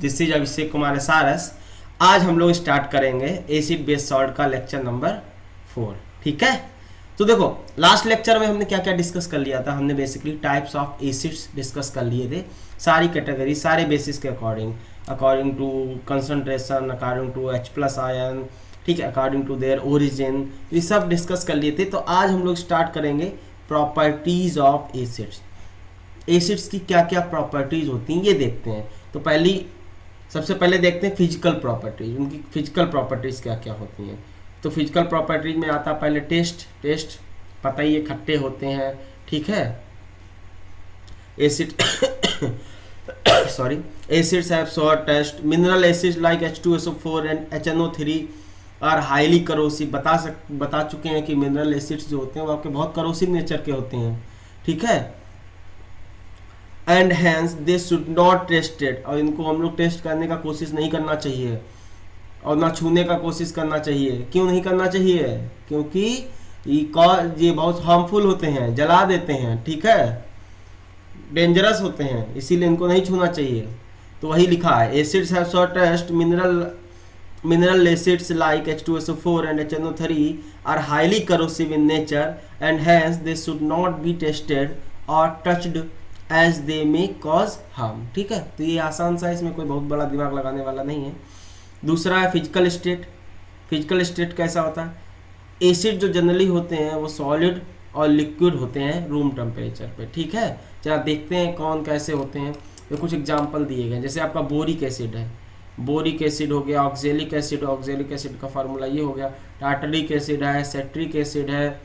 This is Abhishek Kumar SRS। आज हम लोग स्टार्ट करेंगे एसिड बेस सॉल्ट का लेक्चर नंबर 4। ठीक है, तो देखो लास्ट लेक्चर में हमने क्या क्या डिस्कस कर लिया था। हमने basically types of acids discuss कर लिए थे, सारी कैटेगरी सारे बेसिस के according to concentration, according to H+ ion, ठीक है, अकॉर्डिंग टू देयर ओरिजिन, ये सब डिस्कस कर लिए थे। तो आज हम लोग स्टार्ट करेंगे प्रॉपर्टीज ऑफ एसिड्स। एसिड्स की क्या क्या प्रॉपर्टीज होती हैं ये देखते हैं। तो सबसे पहले देखते हैं फिजिकल प्रॉपर्टीज, उनकी फिजिकल प्रॉपर्टीज क्या क्या होती हैं। तो फिजिकल प्रॉपर्टीज में आता पहले टेस्ट पता ही है खट्टे होते हैं, ठीक है। Acid sorry, acids have sour taste. Mineral acids like H2SO4 and HNO3 are highly corrosive. बता चुके हैं कि मिनरल एसिड्स जो होते हैं वो आपके बहुत करोसिव नेचर के होते हैं, ठीक है। And hence they should not tested, और इनको हम लोग टेस्ट करने का कोशिश नहीं करना चाहिए और ना छूने का कोशिश करना चाहिए। क्यों नहीं करना चाहिए? क्योंकि ये बहुत हार्मफुल होते हैं, जला देते हैं, ठीक है, डेंजरस होते हैं, इसीलिए इनको नहीं छूना चाहिए। तो वही लिखा है, acids have short taste. Mineral acids like H2SO4 and HNO3 are highly corrosive in nature and hence they should not be tasted और touched as they may cause harm. ठीक है, तो ये आसान सा है, इसमें कोई बहुत बड़ा दिमाग लगाने वाला नहीं है। दूसरा है फिजिकल स्टेट। फिजिकल स्टेट कैसा होता है? एसिड जो जनरली होते हैं वो सॉलिड और लिक्विड होते हैं रूम टेम्परेचर पे, ठीक है। चला देखते हैं कौन कैसे होते हैं। तो कुछ एग्जांपल दिए गए, जैसे आपका बोरिक एसिड है, बोरिक एसिड हो गया। ऑक्जेलिक एसिड का फार्मूला ये हो गया। टार्टरिक एसिड है, सेट्रिक एसिड है,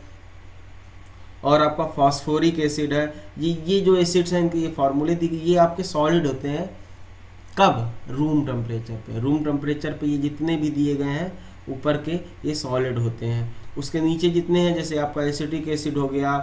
और आपका फॉस्फोरिक एसिड है। ये जो एसिड्स हैं इनके ये फार्मूले दी गई, ये आपके सॉलिड होते हैं। कब? रूम टेम्परेचर पे। रूम टेम्परेचर पे ये जितने भी दिए गए हैं ऊपर के, ये सॉलिड होते हैं। उसके नीचे जितने हैं, जैसे आपका एसिटिक एसिड हो गया,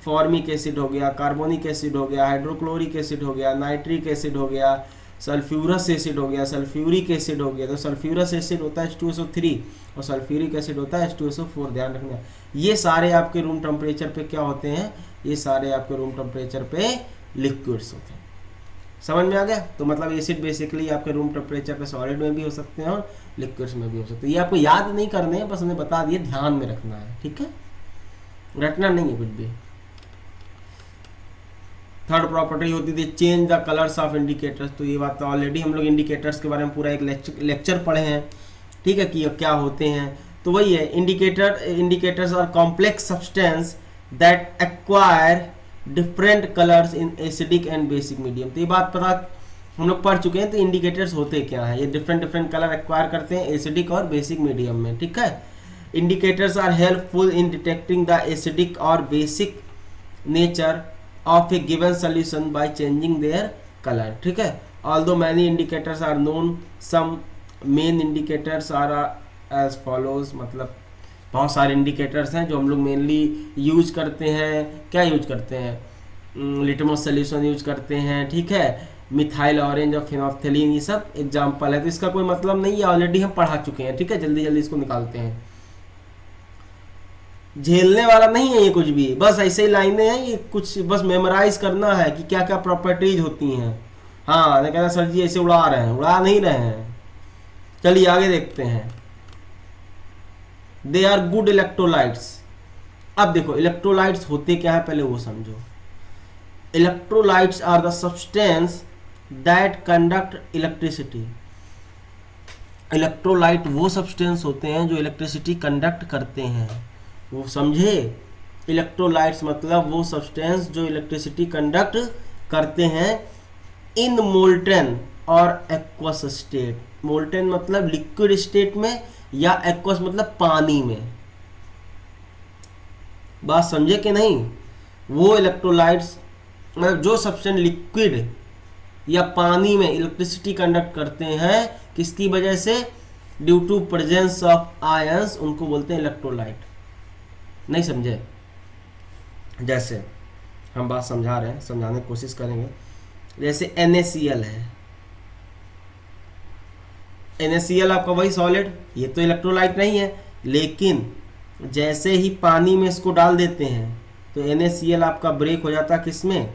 फॉर्मिक एसिड हो गया, कार्बोनिक एसिड हो गया, हाइड्रोक्लोरिक एसिड हो गया, नाइट्रिक एसिड हो गया, सल्फ्यूरस एसिड हो गया, सल्फ्यूरिक एसिड हो गया। तो सल्फ्यूरस एसिड होता है H2SO3 और सल्फ्यूरिक एसिड होता है H2SO4, ध्यान रखना। ये सारे आपके रूम टेम्परेचर पे क्या होते हैं? ये सारे आपके रूम टेम्परेचर पे लिक्विड्स होते हैं। समझ में आ गया? तो मतलब एसिड बेसिकली आपके रूम टेम्परेचर पे सॉलिड में भी हो सकते हैं और लिक्विड्स में भी हो सकते हैं। ये आपको याद नहीं करने हैं, बस हमने बता दिए, ध्यान में रखना है, ठीक है, रटना नहीं है कुछ भी। थर्ड प्रॉपर्टी होती थी change the colours of indicators. तो ये बात तो ऑलरेडी हम लोग इंडिकेटर्स के बारे में पूरा एक लेक्चर पढ़े हैं, ठीक है, कि क्या होते हैं। तो वही है, indicators are complex substance that acquire different colours in acidic and basic medium. तो ये बात पता हम लोग पढ़ चुके हैं। तो इंडिकेटर्स होते क्या हैं? ये डिफरेंट कलर एक्वायर करते हैं एसिडिक और बेसिक मीडियम में, ठीक है। Indicators are helpful in detecting the acidic और basic nature of a given solution by changing their color, ठीक है। although many indicators are known, some main indicators are as follows। मतलब बहुत सारे इंडिकेटर्स हैं जो हम लोग मेनली यूज करते हैं। क्या यूज करते हैं? लिटमस सोल्यूशन यूज करते हैं, ठीक है, मिथाइल ऑरेंज और फिनोल्फथलीन, ये सब एग्जाम्पल है। तो इसका कोई मतलब नहीं है, ऑलरेडी हम पढ़ा चुके हैं, ठीक है। जल्दी इसको निकालते हैं। झेलने वाला नहीं है ये कुछ भी, बस ऐसे ही लाइनें हैं, ये कुछ बस मेमोराइज करना है कि क्या क्या प्रॉपर्टीज होती हैं। हाँ, मैं कहता सर जी ऐसे उड़ा रहे हैं, उड़ा नहीं रहे हैं। चलिए आगे देखते हैं। They are good electrolytes. अब देखो इलेक्ट्रोलाइट्स होते क्या है पहले वो समझो। Electrolytes are the substance that conduct electricity. Electrolyte वो सब्सटेंस होते हैं जो इलेक्ट्रिसिटी कंडक्ट करते हैं, वो समझे। इलेक्ट्रोलाइट्स मतलब वो सब्सटेंस जो इलेक्ट्रिसिटी कंडक्ट करते हैं इन मोल्टेन और एक्वस स्टेट। मोल्टेन मतलब लिक्विड स्टेट में, या एक्वस मतलब पानी में। बात समझे कि नहीं? वो इलेक्ट्रोलाइट्स मतलब जो सब्सटेंस लिक्विड या पानी में इलेक्ट्रिसिटी कंडक्ट करते हैं, किसकी वजह से? Due to presence of ions, उनको बोलते हैं इलेक्ट्रोलाइट। नहीं समझे? जैसे हम बात समझा रहे हैं, समझाने की कोशिश करेंगे। जैसे NaCl है, NaCl आपका वही सॉलिड, ये तो इलेक्ट्रोलाइट नहीं है, लेकिन जैसे ही पानी में इसको डाल देते हैं तो NaCl आपका ब्रेक हो जाता है किसमें?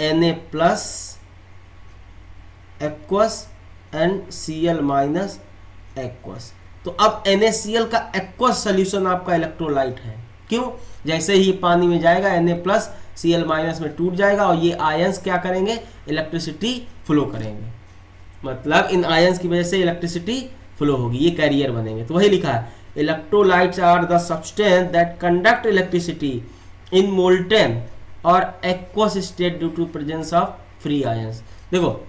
Na+ aqueous and Cl minus aqueous. तो अब NaCl का एक्वस सोल्यूशन आपका इलेक्ट्रोलाइट है। क्यों? जैसे ही पानी में जाएगा Na प्लस Cl माइनस में टूट जाएगा और ये आयंस क्या करेंगे, इलेक्ट्रिसिटी फ्लो करेंगे, मतलब इन आयंस की वजह से इलेक्ट्रिसिटी फ्लो होगी, ये कैरियर बनेंगे। तो वही लिखा है, electrolytes are the substance that conduct electricity in molten और aqueous state due to presence of free ions. देखो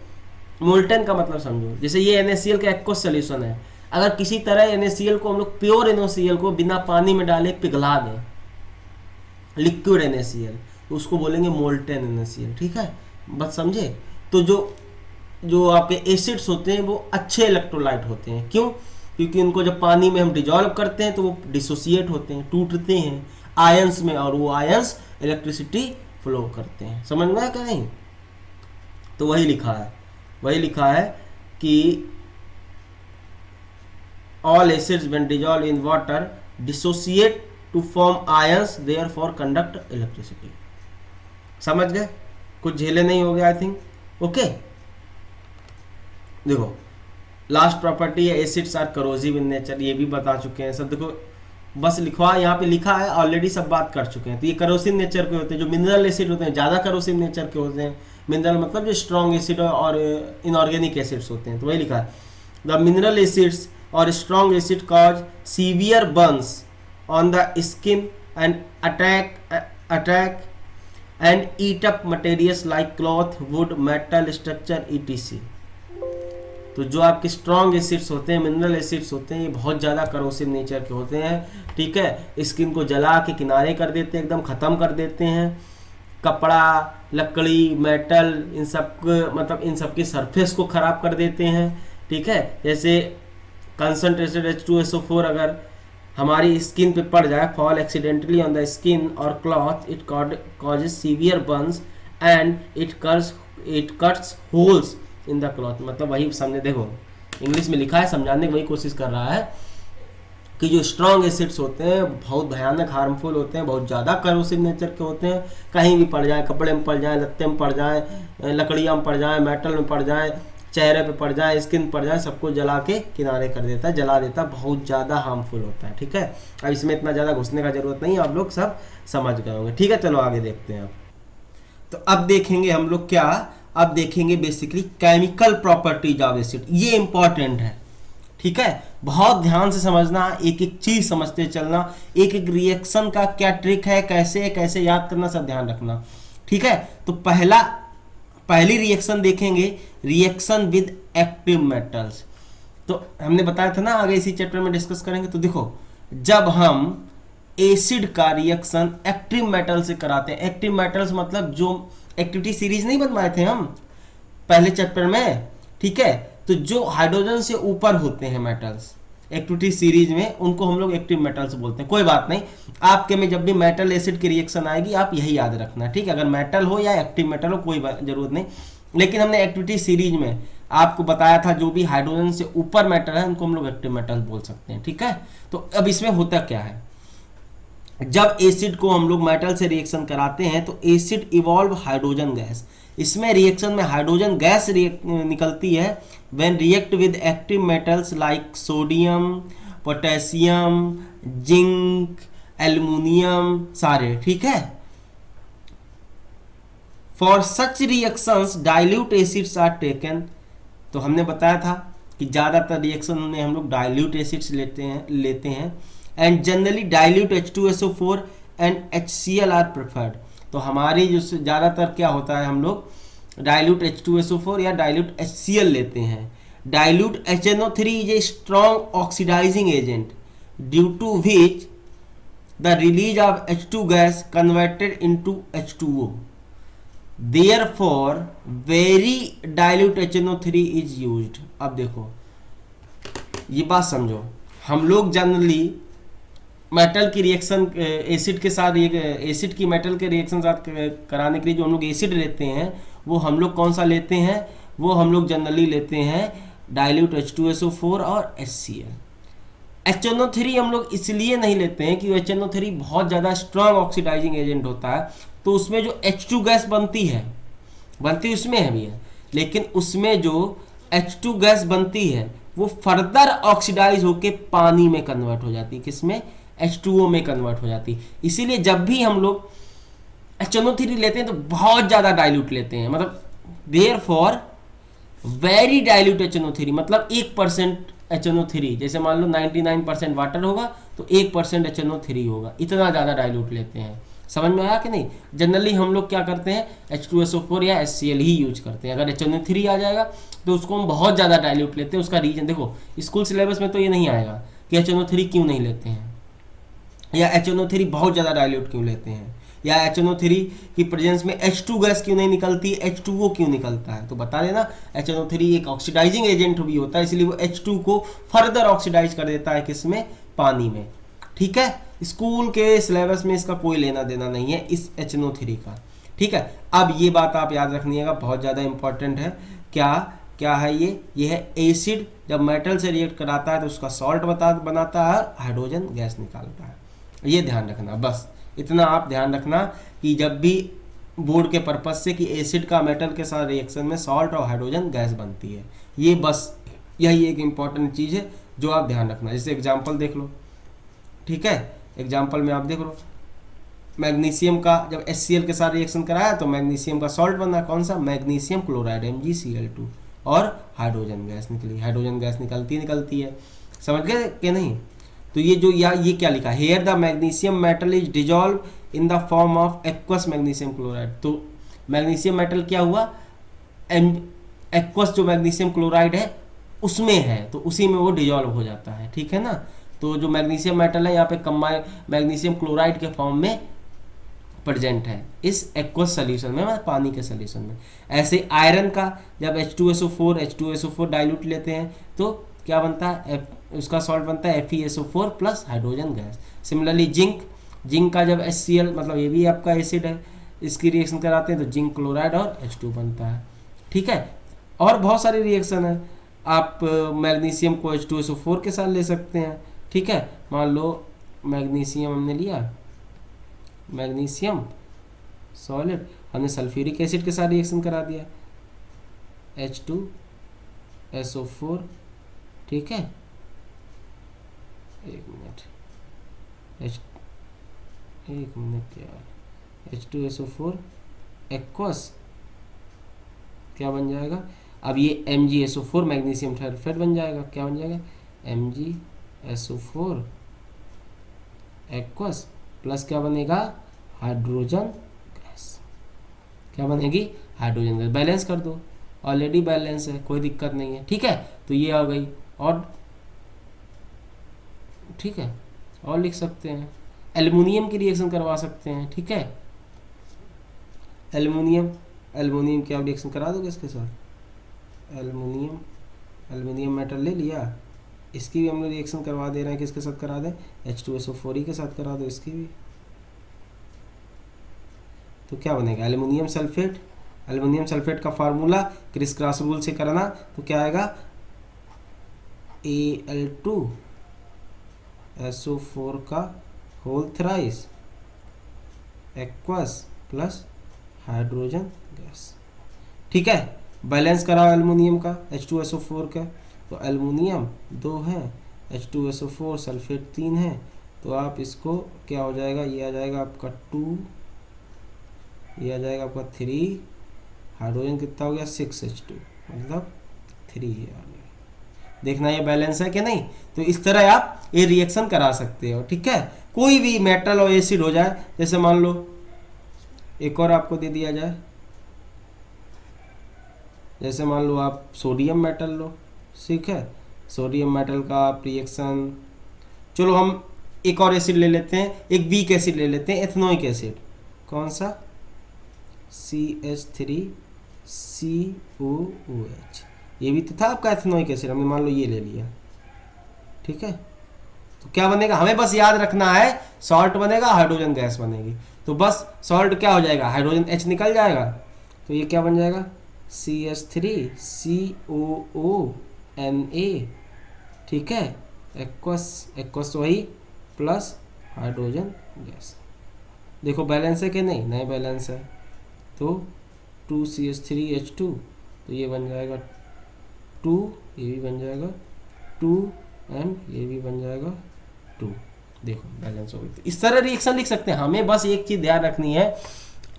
मोल्टेन का मतलब समझो, जैसे ये NaCl का एक्वस सोल्यूशन है, अगर किसी तरह NaCl को हम लोग प्योर NaCl को बिना पानी में डाले पिघला दें, लिक्विड NaCl, तो उसको बोलेंगे मोल्टेन NaCl। ठीक है, बस समझे। तो जो आपके एसिड्स होते हैं वो अच्छे इलेक्ट्रोलाइट होते हैं। क्यों? क्योंकि उनको जब पानी में हम डिजॉल्व करते हैं तो वो डिसोसिएट होते हैं, टूटते हैं आयंस में, और वो आयंस इलेक्ट्रिसिटी फ्लो करते हैं। समझ में आया क्या नहीं? तो वही लिखा है कि all acids when dissolved in water dissociate to form ions therefore conduct electricity। समझ गए? कुछ झेले नहीं हो गया आई थिंक। ओके, देखो लास्ट प्रॉपर्टी है acids are corrosive in nature, ये भी बता चुके हैं सब। देखो बस लिखवा, यहाँ पे लिखा है ऑलरेडी, सब बात कर चुके हैं। तो ये करोसिव नेचर के होते हैं, जो मिनरल एसिड होते हैं ज़्यादा करोसिव नेचर के होते हैं। मिनरल मतलब जो स्ट्रॉन्ग एसिड और इनऑर्गेनिक एसिड्स होते हैं। तो वही लिखा है, द मिनरल एसिड्स और strong acid cause severe Burns on the skin and attack and eat up materials like cloth, would, metal structure etc। तो जो आपके स्ट्रॉन्ग एसिड्स होते हैं, मिनरल एसिड्स होते हैं, ये बहुत ज़्यादा करोसिव नेचर के होते हैं। ठीक है, स्किन को जला के किनारे कर देते हैं, एकदम ख़त्म कर देते हैं। कपड़ा, लकड़ी, मेटल, इन सब मतलब इन सब की सरफेस को ख़राब कर देते हैं। ठीक है, जैसे कंसनट्रेटेड H2SO4 अगर हमारी स्किन पे पड़ जाए, fall accidentally on the skin और cloth, it causes severe burns and it cuts holes in the cloth. मतलब वही सामने देखो इंग्लिश में लिखा है, समझाने की वही कोशिश कर रहा है कि जो स्ट्रॉन्ग एसिड्स होते हैं बहुत भयानक हार्मफुल होते हैं, बहुत ज़्यादा करोसिव नेचर के होते हैं। कहीं भी पड़ जाए, कपड़े में पड़ जाए, लत्ते में पड़ जाए, लकड़ियाँ में पड़ जाए, मेटल में पड़ जाए, चेहरे पे पड़ जाए, स्किन पड़ जाए, सबको जला के किनारे कर देता है, जला देता है, बहुत ज़्यादा हार्मफुल होता है। ठीक है, अब इसमें इतना ज़्यादा घुसने का जरूरत नहीं है, आप लोग सब समझ गए होंगे। ठीक है, चलो आगे देखते हैं। तो अब देखेंगे हम लोग क्या, अब देखेंगे basically chemical properties of acid. ये इंपॉर्टेंट है। ठीक है, बहुत ध्यान से समझना, एक एक चीज समझते चलना, एक एक रिएक्शन का क्या ट्रिक है, कैसे कैसे याद करना, सब ध्यान रखना। ठीक है, तो पहली रिएक्शन देखेंगे, रिएक्शन विद एक्टिव मेटल्स। तो हमने बताया था ना, आगे इसी चैप्टर में डिस्कस करेंगे। तो देखो, जब हम एसिड का रिएक्शन एक्टिव मेटल से कराते हैं, एक्टिव मेटल्स मतलब जो एक्टिविटी सीरीज नहीं बनवाए थे हम पहले चैप्टर में, ठीक है, तो जो हाइड्रोजन से ऊपर होते हैं मेटल्स एक्टिविटी सीरीज में, उनको हम लोग एक्टिव मेटल्स बोलते हैं। कोई बात नहीं, आपके में जब भी मेटल एसिड की रिएक्शन आएगी आप यही याद रखना। ठीक है, अगर मेटल हो या एक्टिव मेटल हो कोई जरूरत नहीं, लेकिन हमने एक्टिविटी सीरीज में आपको बताया था जो भी हाइड्रोजन से ऊपर मेटल है उनको हम लोग एक्टिव मेटल बोल सकते हैं। ठीक है, तो अब इसमें होता क्या है, जब एसिड को हम लोग मेटल से रिएक्शन कराते हैं तो एसिड इवॉल्व हाइड्रोजन गैस। इसमें रिएक्शन में हाइड्रोजन गैस निकलती है when react with active metals like sodium, potassium, zinc, aluminium सारे। ठीक है, for such reactions dilute acids are taken. तो हमने बताया था कि ज़्यादातर रिएक्शन में हम लोग डाइल्यूट एसिड्स लेते हैं and generally dilute H2SO4 and HCl are preferred. तो हमारी जो ज़्यादातर क्या होता है, हम लोग डाइल्यूट H2SO4 या डाइल्यूट HCl लेते हैं। Dilute HNO3 is a strong oxidising agent due to which the release of H2 gas converted into H2O। Therefore very dilute HNO3 is used। अब देखो ये बात समझो, हम लोग जनरली मेटल की रिएक्शन एसिड के साथ, एसिड की मेटल के रिएक्शन साथ कराने के लिए जो हम लोग एसिड लेते हैं वो हम लोग कौन सा लेते हैं, वो हम लोग जनरली लेते हैं डाइल्यूट H2SO4 और HCl। HNO3 हम लोग इसलिए नहीं लेते हैं कि HNO3 बहुत ज़्यादा स्ट्रॉन्ग ऑक्सीडाइजिंग एजेंट होता है, तो उसमें जो H2 गैस बनती उसमें है भैया, लेकिन उसमें जो H2 गैस बनती है वो फर्दर ऑक्सीडाइज होके पानी में कन्वर्ट हो जाती है, किसमें, H2O में कन्वर्ट हो जाती है। इसीलिए जब भी हम लोग HNO3 लेते हैं तो बहुत ज़्यादा डाइल्यूट लेते हैं, मतलब there for very dilute HNO3, मतलब 1% HNO3, जैसे मान लो 99% वाटर होगा तो 1% HNO3 होगा, इतना ज़्यादा डाइल्यूट लेते हैं। समझ में आया कि नहीं? जनरली हम लोग क्या करते हैं, H2SO4 या HCl ही यूज करते हैं। अगर HNO3 आ जाएगा तो उसको हम बहुत ज़्यादा डाइल्यूट लेते हैं। उसका रीजन देखो, स्कूल सिलेबस में तो ये नहीं आएगा कि HNO3 क्यों नहीं लेते हैं, या HNO3 बहुत ज़्यादा डाइल्यूट क्यों लेते हैं, या HNO3 की प्रेजेंस में H2 गैस क्यों नहीं निकलती, H2O क्यों निकलता है। तो बता देना, HNO3 एक ऑक्सीडाइजिंग एजेंट भी होता है, इसलिए वो H2 को फर्दर ऑक्सीडाइज कर देता है, किसमें, पानी में। ठीक है, स्कूल के सिलेबस में इसका कोई लेना देना नहीं है इस HNO3 का। ठीक है, अब ये बात आप याद रखिएगा, बहुत ज़्यादा इंपॉर्टेंट है। क्या क्या है ये है एसिड, जब मेटल से रिएक्ट कराता है तो उसका सॉल्ट बनाता है, हाइड्रोजन गैस निकालता है। ये ध्यान रखना, बस इतना आप ध्यान रखना कि जब भी बोर्ड के पर्पज से कि एसिड का मेटल के साथ रिएक्शन में सॉल्ट और हाइड्रोजन गैस बनती है, ये बस यही एक इंपॉर्टेंट चीज़ है जो आप ध्यान रखना। जैसे एग्जांपल देख लो, ठीक है, एग्जांपल में आप देख लो, मैग्नीशियम का जब HCl के साथ रिएक्शन कराया तो मैग्नीशियम का सॉल्ट बना, कौन सा, मैग्नीशियम क्लोराइड MgCl2, और हाइड्रोजन गैस निकली, हाइड्रोजन गैस निकलती है। समझ गए कि नहीं? तो ये जो ये क्या लिखा, here the magnesium metal is dissolve in the form of aqueous magnesium chloride. तो मैग्नीशियम मेटल क्या हुआ, एक्वस जो मैग्नीशियम क्लोराइड है उसमें है, तो उसी में वो डिजॉल्व हो जाता है। ठीक है ना? तो जो मैग्नीशियम मेटल है यहाँ पे कंबाइन मैग्नीशियम क्लोराइड के फॉर्म में प्रेजेंट है इस एक्वस सोल्यूशन में, मतलब पानी के सोल्यूशन में। ऐसे आयरन का जब H2SO4 डाइल्यूट लेते हैं तो क्या बनता है, उसका सॉल्ट बनता है FeSO4 plus hydrogen gas. Similarly zinc का जब HCl, मतलब ये भी आपका एसिड है, इसकी रिएक्शन कराते हैं तो जिंक क्लोराइड और H2 बनता है। ठीक है, और बहुत सारी रिएक्शन है, आप मैग्नीशियम को H2SO4 के साथ ले सकते हैं। ठीक है, मान लो मैग्नीशियम हमने लिया, मैग्नीशियम सॉलिड, हमने सल्फ्यूरिक एसिड के साथ रिएक्शन करा दिया, H2SO4। ठीक है, एक मिनट यार, H2SO4 एक्वस क्या बन जाएगा, अब ये MgSO4 मैग्नीशियम सल्फेट बन जाएगा। क्या बन जाएगा, MgSO4 एक्वस प्लस क्या बनेगा, हाइड्रोजन गैस। क्या बनेगी, हाइड्रोजन गैस। बैलेंस कर दो, ऑलरेडी बैलेंस है, कोई दिक्कत नहीं है। ठीक है, तो ये आ गई। और ठीक है, और लिख सकते हैं, एल्युमिनियम की रिएक्शन करवा सकते हैं। ठीक है, एल्युमिनियम की आप रिएक्शन करा दोगे इसके साथ, एल्युमिनियम मेटल ले लिया, इसकी भी हम लोग रिएक्शन करवा दे रहे हैं, किसके साथ करा दें, H2SO4 के साथ करा दो इसकी भी। तो क्या बनेगा, एल्युमिनियम सल्फेट का फार्मूला क्रिस क्रॉस रूल से करना, तो क्या आएगा, Al2SO4 का whole thrice aqueous plus hydrogen gas. ठीक है, बैलेंस कराओ एल्युमिनियम का H2SO4 का, तो एल्युमिनियम 2 है, H2SO4 सल्फेट 3 है, तो आप इसको क्या हो जाएगा, ये आ जाएगा आपका 2, ये आ जाएगा आपका 3, हाइड्रोजन कितना हो गया 6H2, मतलब 3 ये आ गया। देखना ये बैलेंस है कि नहीं। तो इस तरह आप ये रिएक्शन करा सकते हो। ठीक है, कोई भी मेटल और एसिड हो जाए, जैसे मान लो एक और आपको दे दिया जाए, जैसे मान लो आप सोडियम मेटल लो। ठीक है, सोडियम मेटल का आप रिएक्शन, चलो हम एक और एसिड ले लेते हैं, एक वीक एसिड ले लेते हैं, एथनोइक एसिड। कौन सा, CH3COOH, ये भी तो था आपका एथनोइक एसिड, हमने मान लो ये ले लिया। ठीक है, तो क्या बनेगा, हमें बस याद रखना है, सॉल्ट बनेगा, हाइड्रोजन गैस बनेगी। तो बस सॉल्ट क्या हो जाएगा, हाइड्रोजन H निकल जाएगा, तो ये क्या बन जाएगा, CH3COONA। ठीक है, एक्वस वही प्लस हाइड्रोजन गैस। देखो बैलेंस है कि नहीं, बैलेंस है, तो 2CH3H2 तो ये बन जाएगा 2, ये भी बन जाएगा 2 एंड ये भी बन जाएगा 2। देखो बैलेंस हो गई। तो इस तरह रिएक्शन लिख सकते हैं। हमें बस एक चीज ध्यान रखनी है,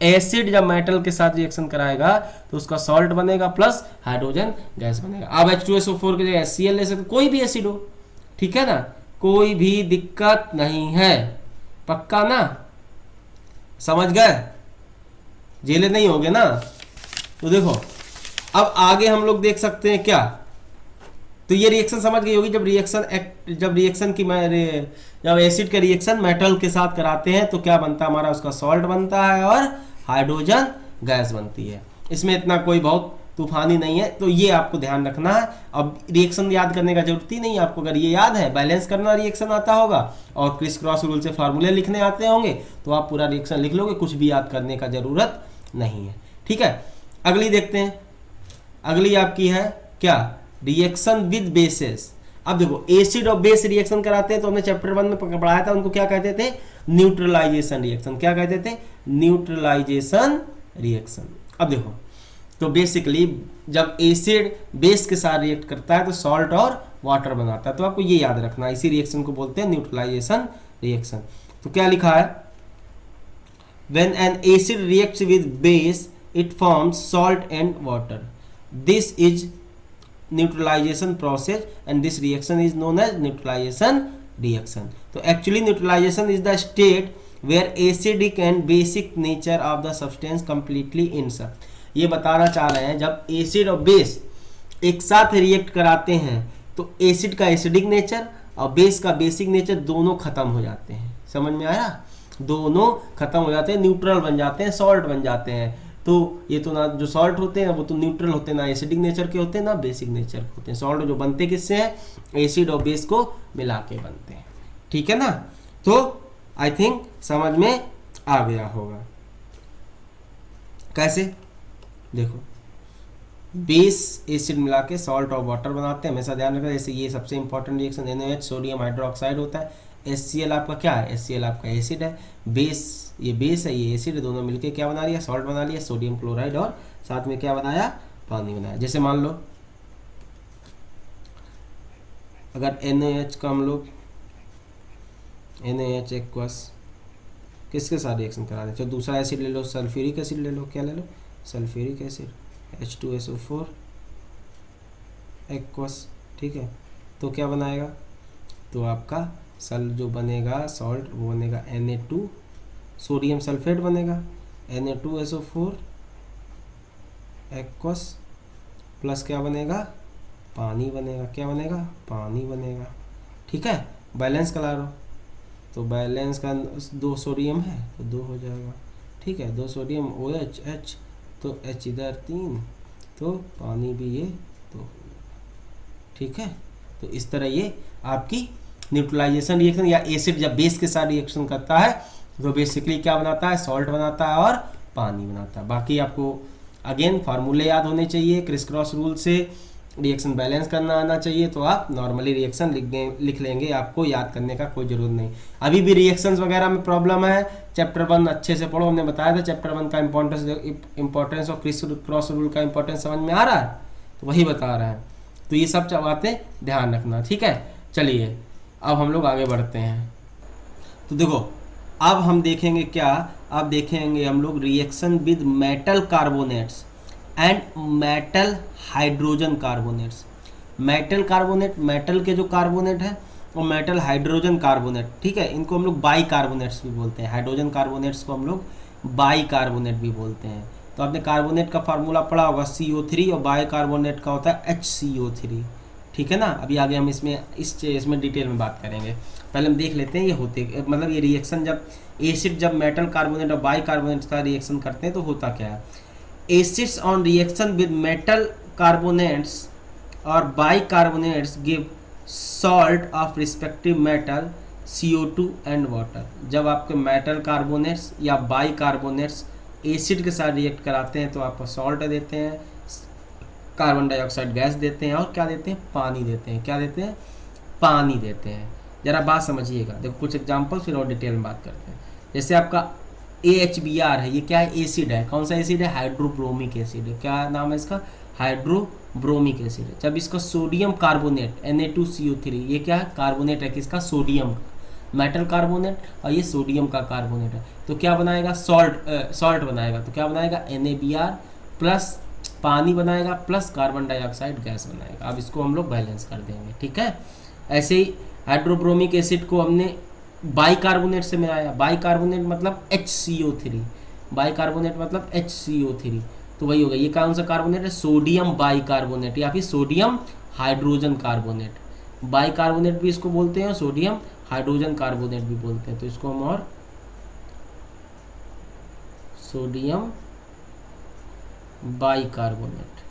एसिड जब मेटल के साथ रिएक्शन कराएगा तो उसका सॉल्ट बनेगा प्लस हाइड्रोजन गैस बनेगा। अब H2SO4 की जगह HCl ले सकते, कोई भी एसिड हो, ठीक है ना, कोई भी दिक्कत नहीं है। पक्का ना, समझ गए, जेले नहीं होगे ना। तो देखो अब आगे हम लोग देख सकते हैं क्या, तो ये रिएक्शन समझ गई होगी। जब एसिड का रिएक्शन मेटल के साथ कराते हैं तो क्या बनता है हमारा, उसका सॉल्ट बनता है और हाइड्रोजन गैस बनती है। इसमें इतना कोई बहुत तूफानी नहीं है, तो ये आपको ध्यान रखना है। अब रिएक्शन याद करने का जरूरत ही नहीं है आपको, अगर ये याद है, बैलेंस करना रिएक्शन आता होगा और क्रिस क्रॉस रूल से फार्मूले लिखने आते होंगे तो आप पूरा रिएक्शन लिख लोगे, कुछ भी याद करने का जरूरत नहीं है। ठीक है, अगली देखते हैं। अगली आपकी है क्या, रिएक्शन विद बेसेस। अब देखो एसिड और बेस रिएक्शन कराते हैं तो हमने चैप्टर 1 में पढ़ाया था, उनको क्या कहते थे, न्यूट्रलाइजेशन रिएक्शन। क्या कहते थे, न्यूट्रलाइजेशन रिएक्शन। अब देखो तो बेसिकली जब एसिड बेस के साथ रिएक्ट करता है तो सॉल्ट और वाटर बनाता है, तो आपको ये याद रखना, इसी रिएक्शन को बोलते हैं न्यूट्रलाइजेशन रिएक्शन। तो क्या लिखा है, when an acid reacts with base it forms salt and water, this is neutralization process and this reaction is known as neutralization reaction. तो actually neutralization is the state where acidic and basic nature of the substance completely insert. ये बताना चाह रहे हैं जब acid और base एक साथ रिएक्ट कराते हैं तो एसिड का एसिडिक नेचर और बेस का बेसिक नेचर दोनों खत्म हो जाते हैं। समझ में आया, दोनों खत्म हो जाते हैं, न्यूट्रल बन जाते हैं, सॉल्ट बन जाते हैं। तो ये तो ना जो सॉल्ट होते हैं वो तो न्यूट्रल होते हैं, ना एसिडिक नेचर के होते हैं ना बेसिक नेचर के होते हैं। सॉल्ट जो बनते किससे हैं, एसिड और बेस को मिला के बनते हैं। ठीक है ना, तो आई थिंक समझ में आ गया होगा। कैसे, देखो बेस एसिड मिला के सॉल्ट और वाटर बनाते हैं, हमेशा ध्यान रखना। जैसे ये सबसे important reaction NaOH sodium hydroxide होता है, HCl आपका क्या है, HCl आपका एसिड है, बेस ये बेस है ये एसिड है, दोनों मिलके क्या बना लिया, सॉल्ट बना लिया, सोडियम क्लोराइड, और साथ में क्या बनाया, पानी बनाया। जैसे मान लो अगर NaOH का हम लोग NaOH एक्वस किसके साथ रिएक्शन करा दें, तो दूसरा एसिड ले लो, सल्फ्यूरिक एसिड ले लो, क्या ले लो, सल्फ्यूरिक एसिड, H2SO4 एक्वस। ठीक है, तो क्या बनाएगा, तो आपका सल जो बनेगा सॉल्ट वो बनेगा Na2 सोडियम सल्फेट बनेगा, Na2SO4 एक्वस प्लस क्या बनेगा, पानी बनेगा। क्या बनेगा, पानी बनेगा। ठीक है, बैलेंस करा लो, तो बैलेंस का 2 सोडियम है तो 2 हो जाएगा। ठीक है, 2 सोडियम OH H, तो H इधर 3, तो पानी भी ये 2। ठीक है, तो इस तरह ये आपकी न्यूट्रलाइजेशन रिएक्शन, या एसिड जब बेस के साथ रिएक्शन करता है तो बेसिकली क्या बनाता है, सॉल्ट बनाता है और पानी बनाता है। बाकी आपको अगेन फार्मूले याद होने चाहिए, क्रिस क्रॉस रूल से रिएक्शन बैलेंस करना आना चाहिए, तो आप नॉर्मली रिएक्शन लिख लेंगे, आपको याद करने का कोई ज़रूरत नहीं। अभी भी रिएक्शंस वगैरह में प्रॉब्लम है, चैप्टर 1 अच्छे से पढ़ो, हमने बताया था चैप्टर 1 का इंपॉर्टेंस और क्रिस क्रॉस रूल का इंपॉर्टेंस समझ में आ रहा है, तो वही बता रहा है। तो ये सब बातें ध्यान रखना। ठीक है, चलिए अब हम लोग आगे बढ़ते हैं। तो देखो अब हम देखेंगे क्या, अब देखेंगे हम लोग reaction with metal carbonates and metal hydrogen carbonates. Metal carbonate, metal के जो कार्बोनेट है, और मेटल हाइड्रोजन कार्बोनेट। ठीक है, इनको हम लोग बाई कार्बोनेट्स भी बोलते हैं, हाइड्रोजन कार्बोनेट्स को हम लोग बाई कार्बोनेट भी बोलते हैं। तो आपने कार्बोनेट का फार्मूला पढ़ा होगा CO3, और बाई कार्बोनेट का होता है HCO3। ठीक है ना, अभी आगे हम इसमें डिटेल में बात करेंगे, पहले हम देख लेते हैं ये होते, मतलब ये रिएक्शन जब एसिड जब मेटल कार्बोनेट और बाई कार्बोनेट का रिएक्शन करते हैं तो होता क्या है। Acids on reaction with metal carbonates और bicarbonates give salt of respective metal CO2 and water. जब आपके मेटल कार्बोनेट्स या बाई कार्बोनेट्स एसिड के साथ रिएक्ट कराते हैं तो आपको सॉल्ट देते हैं, कार्बन डाइऑक्साइड गैस देते हैं, और क्या देते हैं, पानी देते हैं। क्या देते हैं, पानी देते हैं। जरा बात समझिएगा, देखो कुछ एग्जांपल फिर और डिटेल में बात करते हैं। जैसे आपका AHBr है, ये क्या है, एसिड है, कौन सा एसिड है, हाइड्रोब्रोमिक एसिड है। क्या नाम है इसका, हाइड्रोब्रोमिक एसिड है। जब इसका सोडियम कार्बोनेट Na2CO3, ये क्या है, कार्बोनेट है किसका, सोडियम का, मेटल कार्बोनेट, और ये सोडियम का कार्बोनेट है, तो क्या बनाएगा, सॉल्ट बनाएगा। तो क्या बनाएगा, NaBr प्लस पानी बनाएगा प्लस कार्बन डाइऑक्साइड गैस बनाएगा। अब इसको हम लोग बैलेंस कर देंगे, ठीक है। ऐसे ही हाइड्रोब्रोमिक एसिड को हमने बाइकार्बोनेट से मिलाया, बाइकार्बोनेट मतलब HCO3, बाइकार्बोनेट मतलब HCO3, तो वही होगा, ये कौन सा कार्बोनेट है, सोडियम बाइकार्बोनेट या फिर सोडियम हाइड्रोजन कार्बोनेट। बाइकार्बोनेट भी इसको बोलते हैं और सोडियम हाइड्रोजन कार्बोनेट भी बोलते हैं, तो इसको हम और सोडियम बाइकार्बोनेट,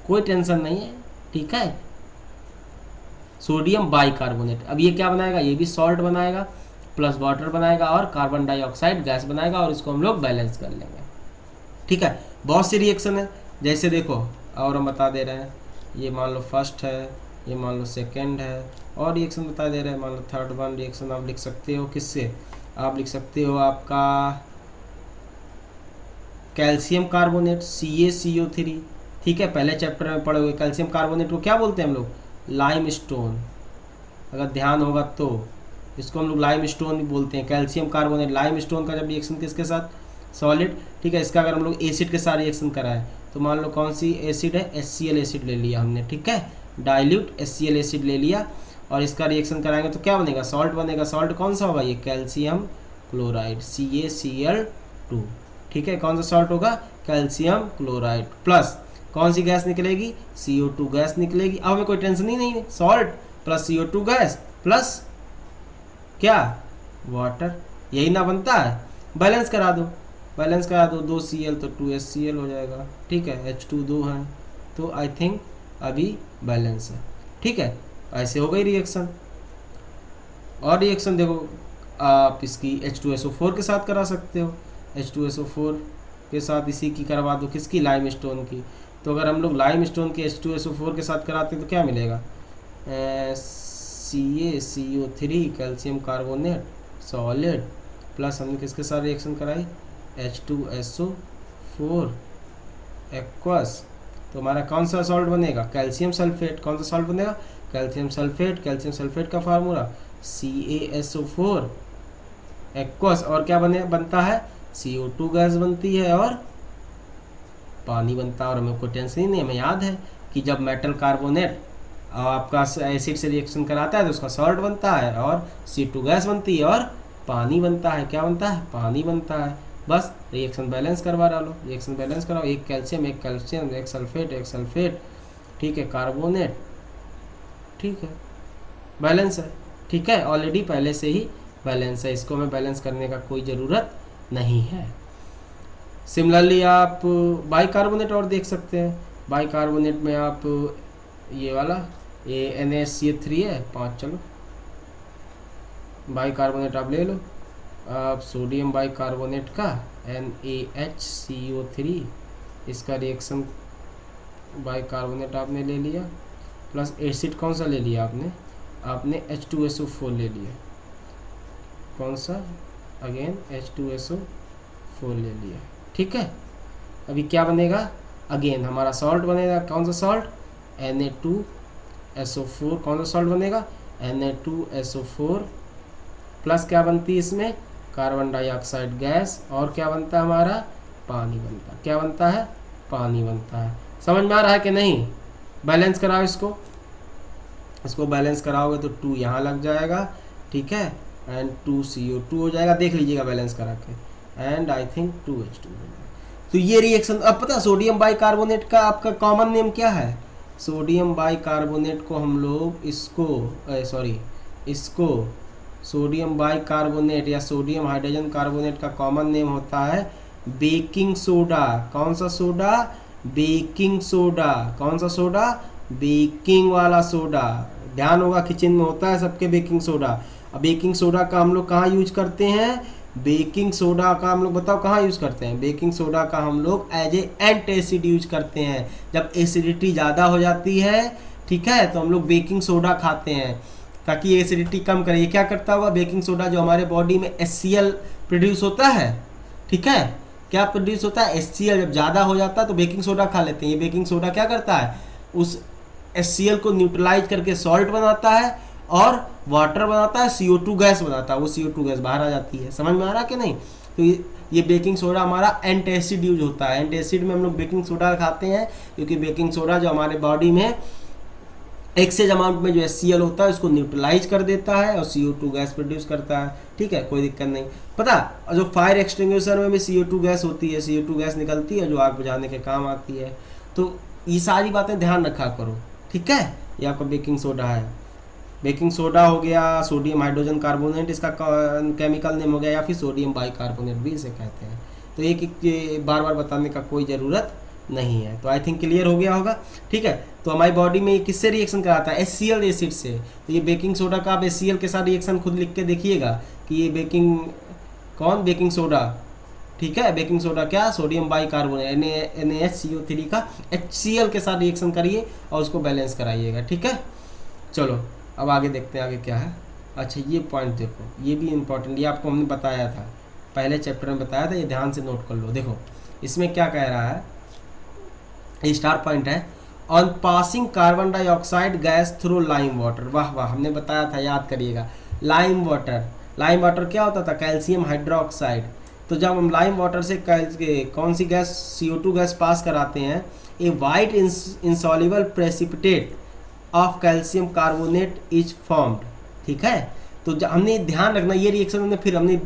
कोई टेंशन नहीं है, ठीक है, सोडियम बाइकार्बोनेट। अब ये क्या बनाएगा, ये भी सॉल्ट बनाएगा प्लस वाटर बनाएगा और कार्बन डाइऑक्साइड गैस बनाएगा, और इसको हम लोग बैलेंस कर लेंगे, ठीक है। बहुत सी रिएक्शन है, जैसे देखो और हम बता दे रहे हैं, ये मान लो फर्स्ट है, ये मान लो सेकंड है, और रिएक्शन बता दे रहे हैं, मान लो थर्ड वन रिएक्शन आप लिख सकते हो किससे, आप लिख सकते हो आपका कैल्शियम कार्बोनेट CaCO3, ठीक है, पहले चैप्टर में पढ़े हुए। कैल्शियम कार्बोनेट को क्या बोलते हैं हम लोग, लाइम स्टोन, अगर ध्यान होगा तो इसको हम लोग लाइम स्टोन भी बोलते हैं। कैल्शियम कार्बोनेट, लाइम स्टोन का जब रिएक्शन किसके साथ, सॉलिड, ठीक है, इसका अगर हम लोग एसिड के साथ रिएक्शन कराए तो मान लो कौन सी एसिड है, HCl एसिड ले लिया हमने, ठीक है, डाइल्यूट HCl एसिड ले लिया, और इसका रिएक्शन कराएंगे तो क्या बनेगा, सॉल्ट बनेगा। सॉल्ट कौन सा होगा, ये कैल्शियम क्लोराइड CaCl2, ठीक है, कौन सा सॉल्ट होगा, कैल्शियम क्लोराइड, प्लस कौन सी गैस निकलेगी, CO2 गैस निकलेगी। अब हमें कोई टेंशन ही नहीं है, salt plus CO2 gas plus क्या, वाटर, यही ना बनता है। बैलेंस करा दो, बैलेंस करा दो, 2Cl तो 2HCl हो जाएगा, ठीक है, H2 2 है, तो आई थिंक अभी बैलेंस है, ठीक है। ऐसे हो गई रिएक्शन। और रिएक्शन देखो आप इसकी H2SO4 के साथ करा सकते हो, H2SO4 के साथ इसी की करवा दो, किसकी, लाइम स्टोन की। तो अगर हम लोग लाइम स्टोन की H2SO4 के साथ कराते हैं तो क्या मिलेगा, CaCO3 calcium carbonate solid, plus हमने किसके साथ रिएक्शन कराई, H2SO4 एक्वस, तो हमारा कौन सा सॉल्ट बनेगा, कैल्शियम सल्फेट। कौन सा सॉल्ट बनेगा, कैल्शियम सल्फेट। कैल्शियम सल्फेट का फार्मूला CaSO4 एक्वस, और क्या बनता है, CO2 गैस बनती है और पानी बनता है। और हमें कोई टेंशन ही नहीं, हमें याद है कि जब मेटल कार्बोनेट आपका एसिड से रिएक्शन कराता है तो उसका सॉल्ट बनता है और C2 गैस बनती है और पानी बनता है, क्या बनता है, पानी बनता है। बस रिएक्शन बैलेंस करवा डालो, रिएक्शन बैलेंस कराओ, एक कैल्शियम एक कैल्शियम, एक सल्फेट, ठीक है, कार्बोनेट, ठीक है, बैलेंस है, ठीक है, ऑलरेडी पहले से ही बैलेंस है, इसको हमें बैलेंस करने का कोई ज़रूरत नहीं है। सिमिलरली आप बाइकार्बोनेट और देख सकते हैं, बाइकार्बोनेट में आप ये वाला, ये NaCl3 है 5, चलो बाइकार्बोनेट आप ले लो, आप सोडियम बाइकार्बोनेट का NaHCO3, इसका रिएक्शन बाइकार्बोनेट आपने ले लिया, प्लस एसिड कौन सा ले लिया आपने H2SO4 ले लिया, कौन सा, अगेन H2SO4 ले लिया, ठीक है। अभी क्या बनेगा, अगेन हमारा सॉल्ट बनेगा, कौन सा सॉल्ट, Na2SO4, कौन सा सॉल्ट बनेगा, Na2SO4, प्लस क्या बनती है इसमें, कार्बन डाइऑक्साइड गैस, और क्या बनता है हमारा, पानी बनता है, क्या बनता है, पानी बनता है। समझ में आ रहा है कि नहीं, बैलेंस कराओ इसको बैलेंस कराओगे तो 2 यहाँ लग जाएगा, ठीक है, एंड 2CO2 हो जाएगा, देख लीजिएगा बैलेंस करा के, एंड आई थिंक 2H2 हो जाएगा। तो ये रिएक्शन, अब पता सोडियम बाइकार्बोनेट का आपका कॉमन नेम क्या है, सोडियम बाइकार्बोनेट को हम लोग इसको सोडियम बाइकार्बोनेट या सोडियम हाइड्रोजन कार्बोनेट का कॉमन नेम होता है बेकिंग सोडा। कौन सा सोडा, बेकिंग सोडा, कौन सा सोडा, बेकिंग वाला सोडा। ध्यान होगा किचन में होता है सबके बेकिंग सोडा। अब बेकिंग सोडा का हम लोग कहाँ यूज करते हैं, बेकिंग सोडा का हम लोग बताओ कहाँ यूज़ करते हैं, बेकिंग सोडा का हम लोग एज ए एंटासिड यूज करते हैं। जब एसिडिटी ज़्यादा हो जाती है, ठीक है, तो हम लोग बेकिंग सोडा खाते हैं ताकि एसिडिटी कम करे। ये क्या करता होगा बेकिंग सोडा, जो हमारे बॉडी में HCl प्रोड्यूस होता है, ठीक है, क्या प्रोड्यूस होता है, HCl जब ज़्यादा हो जाता है तो बेकिंग सोडा खा लेते हैं। ये बेकिंग सोडा क्या करता है, उस HCl को न्यूट्रलाइज करके सॉल्ट बनाता है और वाटर बनाता है, CO2 गैस बनाता है, वो CO2 गैस बाहर आ जाती है। समझ में आ रहा कि नहीं? तो ये बेकिंग सोडा हमारा एंटासिड यूज होता है। एंटासिड में हम लोग बेकिंग सोडा खाते हैं क्योंकि बेकिंग सोडा जो हमारे बॉडी में एक्सेज अमाउंट में जो HCl होता है उसको न्यूट्रलाइज कर देता है और CO2 गैस प्रोड्यूस करता है। ठीक है, कोई दिक्कत नहीं। पता जो फायर एक्सटिंग्विशर में भी CO2 गैस होती है, CO2 गैस निकलती है जो आग बुझाने के काम आती है। तो ये सारी बातें ध्यान रखा करो। ठीक है, ये आपका बेकिंग सोडा है। बेकिंग सोडा हो गया, सोडियम हाइड्रोजन कार्बोनेट इसका केमिकल नेम हो गया, या फिर सोडियम बाइकार्बोनेट भी इसे कहते हैं। तो एक बार बार बताने का कोई ज़रूरत नहीं है। तो आई थिंक क्लियर हो गया होगा। ठीक है, तो हमारी बॉडी में ये किससे रिएक्शन कराता है, HCl एसिड से। तो ये बेकिंग सोडा का आप HCl के साथ रिएक्शन खुद लिख के देखिएगा कि ये बेकिंग सोडा, ठीक है, बेकिंग सोडा क्या, सोडियम बाइकार्बोनेट NaHCO3 का HCl के साथ रिएक्शन करिए और उसको बैलेंस कराइएगा। ठीक है, चलो अब आगे देखते हैं आगे क्या है। अच्छा ये पॉइंट देखो, ये भी इम्पोर्टेंट, ये आपको हमने बताया था, पहले चैप्टर में बताया था, ये ध्यान से नोट कर लो। देखो इसमें क्या कह रहा है, ये स्टार पॉइंट है, on passing carbon dioxide gas through lime water. वाह वाह, हमने बताया था, याद करिएगा। लाइम वाटर क्या होता था, कैल्शियम हाइड्रोक्साइड। तो जब हम लाइम वाटर से कौन सी गैस, CO2 गैस पास कराते हैं, a white insoluble precipitate of calcium carbonate is formed. ठीक है, तो हमने ध्यान रखना, ये रिएक्शन हमने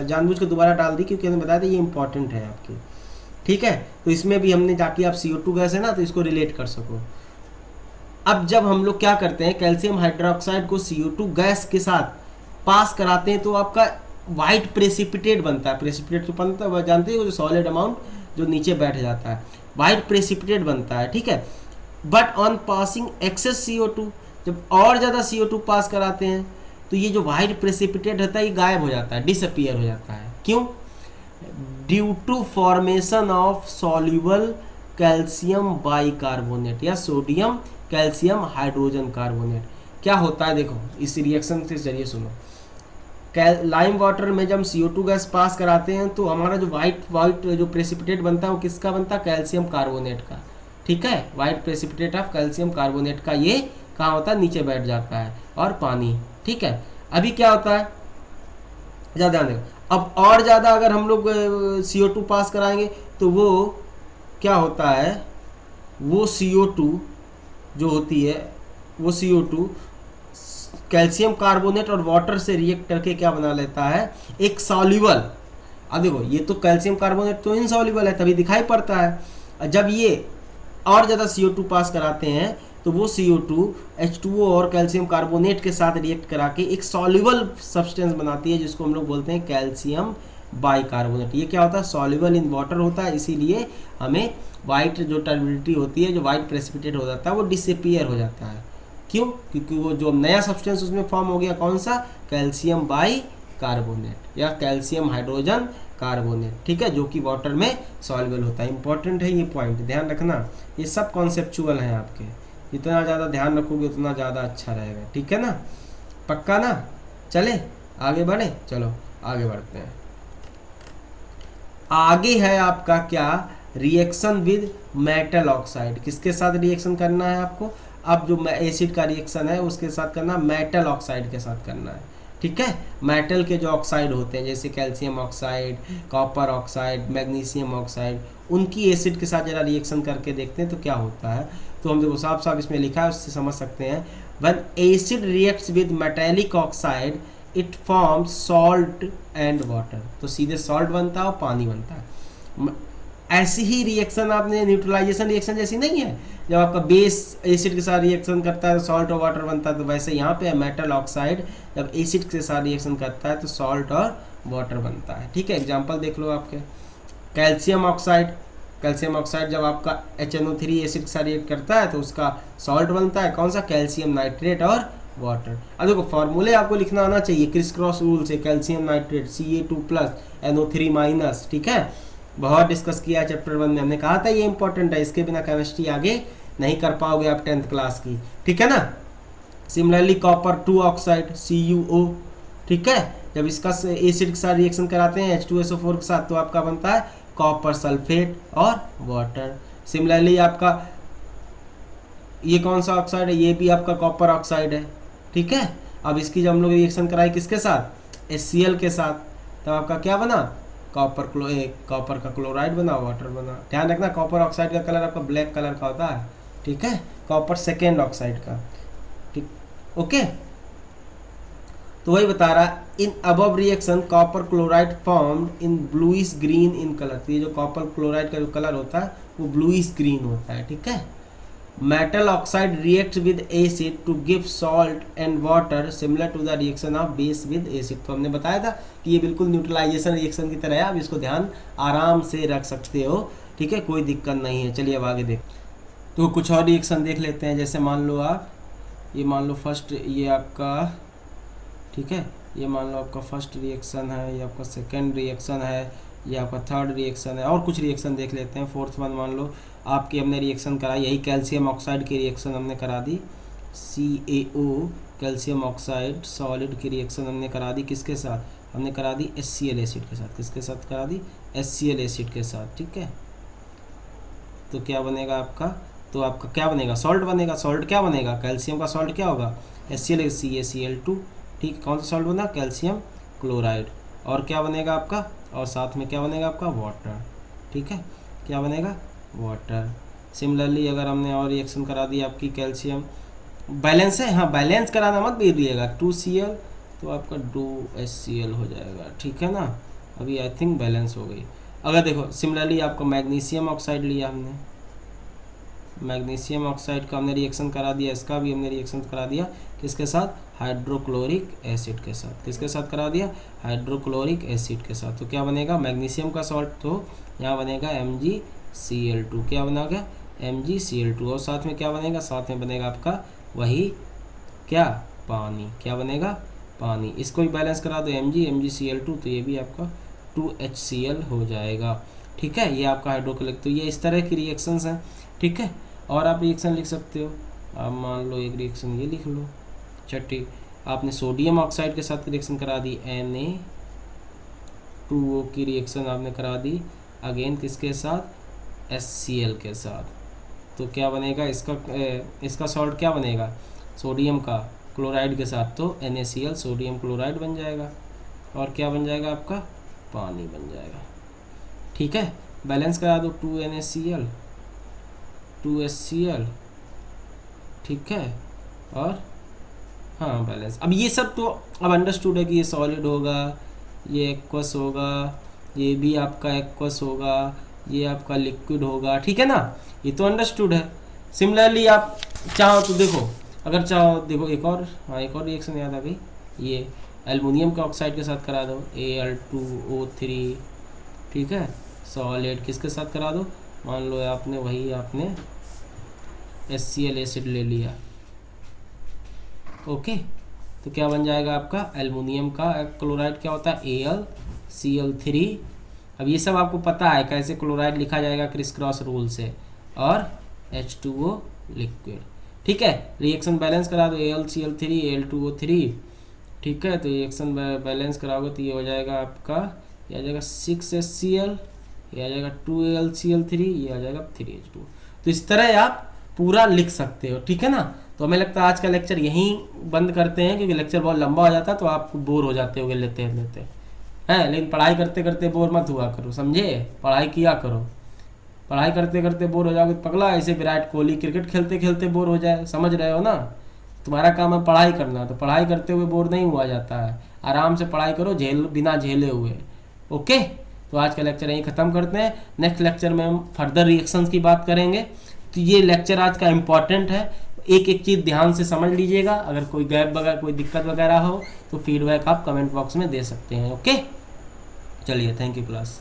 जानबूझ के दोबारा डाल दी क्योंकि हमने बताया था ये इंपॉर्टेंट है आपकी। ठीक है, तो इसमें भी हमने ताकि आप CO2 गैस है ना तो इसको रिलेट कर सको। अब जब हम लोग क्या करते हैं, कैल्शियम हाइड्रोक्साइड को CO2 गैस के साथ पास कराते हैं तो आपका वाइट प्रेसिपिटेट बनता है। प्रेसिपिटेट तो बनता है, जानते हो, जो सॉलिड अमाउंट जो नीचे बैठ जाता है, वाइट प्रेसिपिटेट बनता है। ठीक है, but on passing access CO2, जब और ज़्यादा CO2 पास कराते हैं तो ये जो वाइट प्रेसिपिटेट रहता है ये गायब हो जाता है, डिसअपियर हो जाता है। क्यों? Due to formation of soluble calcium bicarbonate या सोडियम कैल्शियम हाइड्रोजन कार्बोनेट। क्या होता है देखो, इस रिएक्शन के जरिए सुनो। लाइम वाटर में जब हम CO2 गैस पास कराते हैं तो हमारा जो वाइट जो प्रेसिपिटेट बनता है वो किसका बनता है, कैल्शियम कार्बोनेट का। ठीक है, white precipitate of calcium carbonate का ये कहाँ होता है, नीचे बैठ जाता है, और पानी। ठीक है, अभी क्या होता है, ज़्यादा ध्यान देखो, अब और ज़्यादा अगर हम लोग CO2 पास कराएंगे तो वो क्या होता है, वो CO2 जो होती है, वो CO2 कैल्शियम कार्बोनेट और वाटर से रिएक्ट करके क्या बना लेता है, एक सॉल्युबल। अब देखो ये तो कैल्शियम कार्बोनेट तो इनसॉल्युबल है, तभी दिखाई पड़ता है। जब ये और ज़्यादा CO2 पास कराते हैं तो वो CO2 H2O और कैल्शियम कार्बोनेट के साथ रिएक्ट करा के एक सॉल्युबल सब्सटेंस बनाती है जिसको हम लोग बोलते हैं कैल्शियम बाइकार्बोनेट। ये क्या होता है, सॉल्युबल इन वाटर होता है, इसीलिए हमें वाइट जो टर्बिडिटी होती है, जो वाइट प्रेसिपिटेट हो जाता है, वो डिसअपियर हो जाता है। क्यों? क्योंकि वो जो नया सब्सटेंस उसमें फॉर्म हो गया, कौन सा, कैल्शियम बाइकार्बोनेट या कैल्शियम हाइड्रोजन कार्बोनेट। ठीक है, जो कि वाटर में सॉल्युबल होता है। इंपॉर्टेंट है ये पॉइंट, ध्यान रखना। ये सब कॉन्सेप्चुअल हैं आपके, जितना ज़्यादा ध्यान रखोगे उतना ज़्यादा अच्छा रहेगा। ठीक है ना, पक्का ना? चले आगे बढ़े, चलो आगे बढ़ते हैं। आगे है आपका क्या, रिएक्शन विद मेटल ऑक्साइड। किसके साथ रिएक्शन करना है आपको, अब जो एसिड का रिएक्शन है उसके साथ करना, मेटल ऑक्साइड के साथ करना है। ठीक है, मेटल के जो ऑक्साइड होते हैं जैसे calcium oxide, copper oxide, magnesium oxide, उनकी एसिड के साथ जरा रिएक्शन करके देखते हैं तो क्या होता है। तो हम देखो साफ साफ इसमें लिखा है, उससे समझ सकते हैं। When acid reacts with metallic oxide it forms salt and water. तो सीधे सॉल्ट बनता है और पानी बनता है। ऐसी ही रिएक्शन आपने न्यूट्रलाइजेशन रिएक्शन जैसी नहीं है, जब आपका बेस एसिड के साथ रिएक्शन करता है तो सॉल्ट और वाटर बनता है, तो वैसे यहाँ पे मेटल ऑक्साइड जब एसिड के साथ रिएक्शन करता है तो सॉल्ट और वाटर बनता है। ठीक है, एग्जांपल देख लो आपके, कैल्शियम ऑक्साइड जब आपका HNO3 एसिड के साथ रिएक्ट करता है तो उसका सॉल्ट बनता है, कौन सा, कैल्शियम नाइट्रेट और वाटर। अब देखो फॉर्मूले आपको लिखना आना चाहिए, क्रिस क्रॉस रूल से, कैल्शियम नाइट्रेट Ca2+ NO3-। ठीक है, बहुत डिस्कस किया चैप्टर 1 में, हमने कहा था ये इंपॉर्टेंट है, इसके बिना केमिस्ट्री आगे नहीं कर पाओगे आप 10th क्लास की। ठीक है ना। सिमिलरली कॉपर 2 ऑक्साइड CuO, ठीक है, जब इसका एसिड के साथ रिएक्शन कराते हैं H2SO4 के साथ तो आपका बनता है कॉपर सल्फेट और वाटर। सिमिलरली आपका ये कौन सा ऑक्साइड है, ये भी आपका कॉपर ऑक्साइड है, ठीक है। अब इसकी जब हम लोग रिएक्शन कराए किसके साथ, HCl के साथ, तब आपका क्या बना, कॉपर का क्लोराइड बना, वाटर बना। ध्यान रखना कॉपर ऑक्साइड का कलर आपका ब्लैक कलर का होता है, ठीक है, कॉपर सेकेंड ऑक्साइड का, ठीक, ओके। तो वही बता रहा है, in above reaction copper chloride formed in bluish green in colour. तो ये जो कॉपर क्लोराइड का जो कलर होता है वो ब्लूइश ग्रीन होता है, ठीक है। Metal oxide react with acid to give salt and water similar to the reaction of base with acid. तो हमने बताया था कि ये बिल्कुल न्यूट्रलाइजेशन रिएक्शन की तरह है, आप इसको ध्यान आराम से रख सकते हो, ठीक है, कोई दिक्कत नहीं है। चलिए अब आगे देख, तो कुछ और रिएक्शन देख लेते हैं। जैसे मान लो आप, ये मान लो फर्स्ट, ये आपका, ठीक है, ये मान लो आपका फर्स्ट रिएक्शन है, ये आपका सेकेंड रिएक्शन है, ये आपका थर्ड रिएक्शन है, और कुछ रिएक्शन देख लेते हैं। फोर्थ वन मान लो आपकी हमने रिएक्शन करा, यही कैल्शियम ऑक्साइड की रिएक्शन हमने करा दी, CaO कैल्शियम ऑक्साइड सॉलिड की रिएक्शन हमने करा दी, किसके साथ, हमने करा दी HCl एसिड के साथ। किसके साथ करा दी, HCl एसिड के साथ, ठीक है। तो क्या बनेगा आपका, तो आपका क्या बनेगा, सॉल्ट बनेगा। सॉल्ट क्या बनेगा, कैल्शियम का सॉल्ट क्या होगा, HCl CaCl2, ठीक। कौन सा सॉल्ट बना, कैल्शियम क्लोराइड। और क्या बनेगा आपका, और साथ में क्या बनेगा आपका, वाटर, ठीक है, क्या बनेगा, वाटर। सिमिलरली अगर हमने और रिएक्शन करा दी आपकी, कैल्शियम बैलेंस है, हाँ बैलेंस कराना मत भूलिएगा, 2Cl तो आपका 2HCl हो जाएगा, ठीक है ना। अभी आई थिंक बैलेंस हो गई। अगर देखो सिमिलरली आपको मैग्नीशियम ऑक्साइड लिया हमने, मैग्नीशियम ऑक्साइड का हमने रिएक्शन करा दिया, इसका भी हमने रिएक्शन करा दिया, किसके साथ, हाइड्रोक्लोरिक एसिड के साथ। किसके साथ करा दिया, हाइड्रोक्लोरिक एसिड के साथ। तो क्या बनेगा, मैग्नीशियम का सॉल्ट, तो यहाँ बनेगा MgCl2, क्या बना गया, MgCl2। और साथ में क्या बनेगा, साथ में बनेगा आपका वही क्या, पानी, क्या बनेगा, पानी। इसको भी बैलेंस करा दो, MgCl2, तो ये भी आपका 2HCl हो जाएगा, ठीक है। ये आपका हाइड्रोक्लोरिक, तो ये इस तरह की रिएक्शंस हैं, ठीक है। और आप रिएक्शन लिख सकते हो, आप मान लो एक रिएक्शन ये लिख लो, छठी आपने सोडियम ऑक्साइड के साथ रिएक्शन करा दी, Na2O की रिएक्शन आपने करा दी, अगेन किसके साथ, HCl के साथ। तो क्या बनेगा, इसका सॉल्ट क्या बनेगा, सोडियम का क्लोराइड के साथ, तो NaCl सोडियम क्लोराइड बन जाएगा। और क्या बन जाएगा आपका, पानी बन जाएगा, ठीक है। बैलेंस करा दो, 2NaCl 2HCl, ठीक है। और हाँ बैलेंस। अब ये सब तो अब अंडरस्टूड है कि ये सॉलिड होगा, ये एक्वस होगा, ये भी आपका एक्वस होगा, ये आपका लिक्विड होगा, ठीक है ना, ये तो अंडरस्टूड है। सिमिलरली आप चाहो तो देखो, अगर चाहो देखो एक और, हाँ एक और रिएक्शन याद आ गई, ये एल्युमिनियम का ऑक्साइड के साथ करा दो, Al2O3, ठीक है, सॉलिड किसके साथ करा दो, मान लो आपने वही आपने HCl एसिड ले लिया, ओके। तो क्या बन जाएगा आपका, एल्युमिनियम का क्लोराइड क्या होता है, AlCl3। अब ये सब आपको पता है कैसे क्लोराइड लिखा जाएगा, क्रिस क्रॉस रूल से, और H2O लिक्विड, ठीक है। रिएक्शन बैलेंस करा दो, AlCl3 Al2O3, ठीक है। तो रिएक्शन बैलेंस कराओगे तो ये हो जाएगा आपका, ये आ जाएगा 6HCl, ये आ जाएगा 2AlCl3, ये आ जाएगा 3H2। तो इस तरह आप पूरा लिख सकते हो, ठीक है ना। तो हमें लगता है आज का लेक्चर यहीं बंद करते हैं, क्योंकि लेक्चर बहुत लंबा हो जाता है तो आप बोर हो जाते होगे लेते हैं। लेकिन पढ़ाई करते करते बोर मत हुआ करो, समझे, पढ़ाई किया करो। पढ़ाई करते करते बोर हो जाओगे पगला, ऐसे विराट कोहली क्रिकेट खेलते खेलते बोर हो जाए, समझ रहे हो ना। तुम्हारा काम है पढ़ाई करना, तो पढ़ाई करते हुए बोर नहीं हुआ जाता है, आराम से पढ़ाई करो, बिना झेले हुए, ओके। तो आज का लेक्चर यहीं ख़त्म करते हैं। नेक्स्ट लेक्चर में हम फर्दर रिएक्शंस की बात करेंगे। तो ये लेक्चर आज का इम्पॉर्टेंट है, एक एक चीज़ ध्यान से समझ लीजिएगा। अगर कोई गैप वगैरह कोई दिक्कत वगैरह हो तो फीडबैक आप कमेंट बॉक्स में दे सकते हैं, ओके। चलिए, थैंक यू क्लास।